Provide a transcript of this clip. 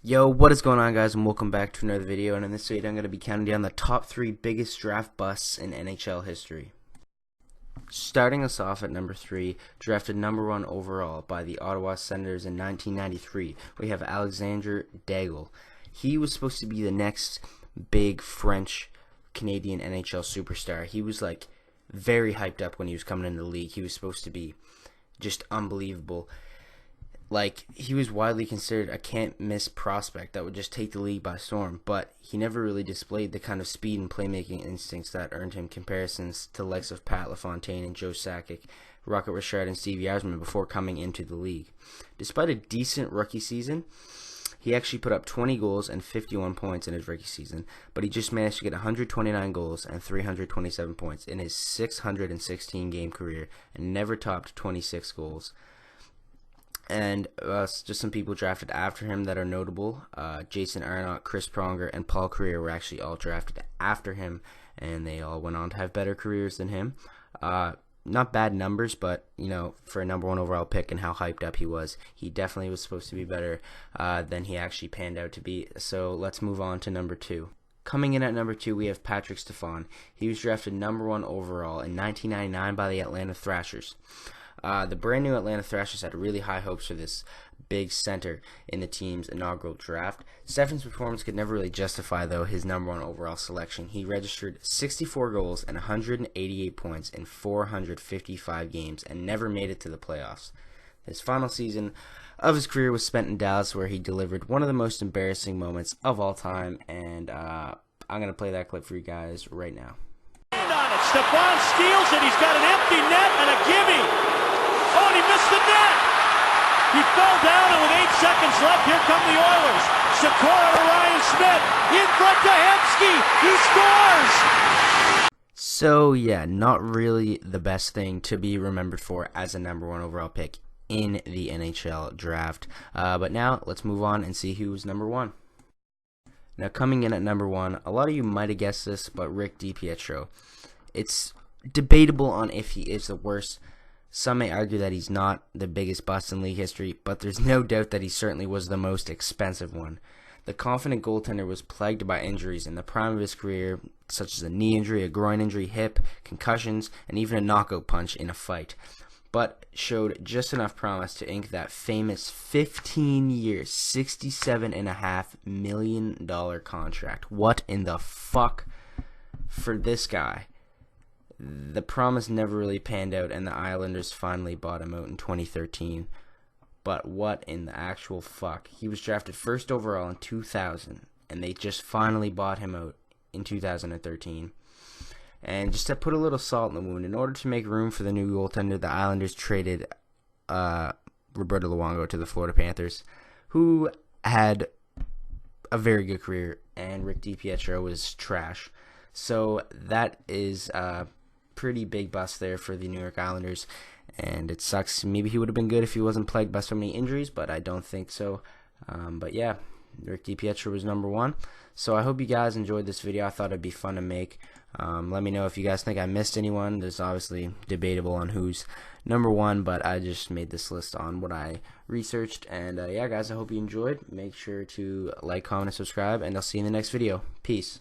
Yo, what is going on, guys, and welcome back to another video. And in this video I'm going to be counting down the top 3 biggest draft busts in NHL history. Starting us off at number 3, drafted number 1 overall by the Ottawa Senators in 1993, we have Alexandre de Ville. He was supposed to be the next big French Canadian NHL superstar. He was like very hyped up when he was coming into the league. He was supposed to be just unbelievable. Like, he was widely considered a can't-miss prospect that would just take the league by storm, but he never really displayed the kind of speed and playmaking instincts that earned him comparisons to the likes of Pat LaFontaine and Joe Sakic, Rocket Richard, and Stevie Yzerman before coming into the league. Despite a decent rookie season, he actually put up 20 goals and 51 points in his rookie season, but he just managed to get 129 goals and 327 points in his 616-game career and never topped 26 goals. And just some people drafted after him that are notable. Jason Arnott, Chris Pronger, and Paul Kariya were actually all drafted after him, and they all went on to have better careers than him. Not bad numbers, but, you know, for a number 1 overall pick and how hyped up he was, he definitely was supposed to be better than he actually panned out to be. So let's move on to number 2. Coming in at number 2, we have Patrick Stefan. He was drafted number 1 overall in 1999 by the Atlanta Thrashers. The brand new Atlanta Thrashers had really high hopes for this big center in the team's inaugural draft. Stefan's performance could never really justify, though, his number 1 overall selection. He registered 64 goals and 188 points in 455 games and never made it to the playoffs. His final season of his career was spent in Dallas, where he delivered one of the most embarrassing moments of all time, and I'm going to play that clip for you guys right now. Stefan steals it. He's got an empty net and a gimme. Oh, and he missed the net. He fell down, and with 8 seconds left, here come the Oilers. Sikora to Ryan Smith. In front to Hemsky. He scores. So, yeah, not really the best thing to be remembered for as a number 1 overall pick in the NHL draft. But now, let's move on and see who was number 1. Now, coming in at number 1, a lot of you might have guessed this, but Rick DiPietro. It's debatable on if he is the worst. Some may argue that he's not the biggest bust in league history, but there's no doubt that he certainly was the most expensive one. The confident goaltender was plagued by injuries in the prime of his career, such as a knee injury, a groin injury, hip, concussions, and even a knockout punch in a fight, but showed just enough promise to ink that famous 15-year, $67.5 million contract. What in the fuck for this guy? The promise never really panned out, and the Islanders finally bought him out in 2013. But what in the actual fuck? He was drafted first overall in 2000, and they just finally bought him out in 2013. And just to put a little salt in the wound, in order to make room for the new goaltender, the Islanders traded Roberto Luongo to the Florida Panthers, who had a very good career, and Rick DiPietro was trash. So that is pretty big bust there for the New York Islanders, and it sucks. Maybe he would have been good if he wasn't plagued by so many injuries, but I don't think so. But yeah, Rick DiPietro was number 1. So I hope you guys enjoyed this video. I thought it'd be fun to make. Let me know if you guys think I missed anyone. There's obviously debatable on who's number 1, but I just made this list on what I researched. And yeah, guys, I hope you enjoyed. Make sure to like, comment, and subscribe, and I'll see you in the next video. Peace.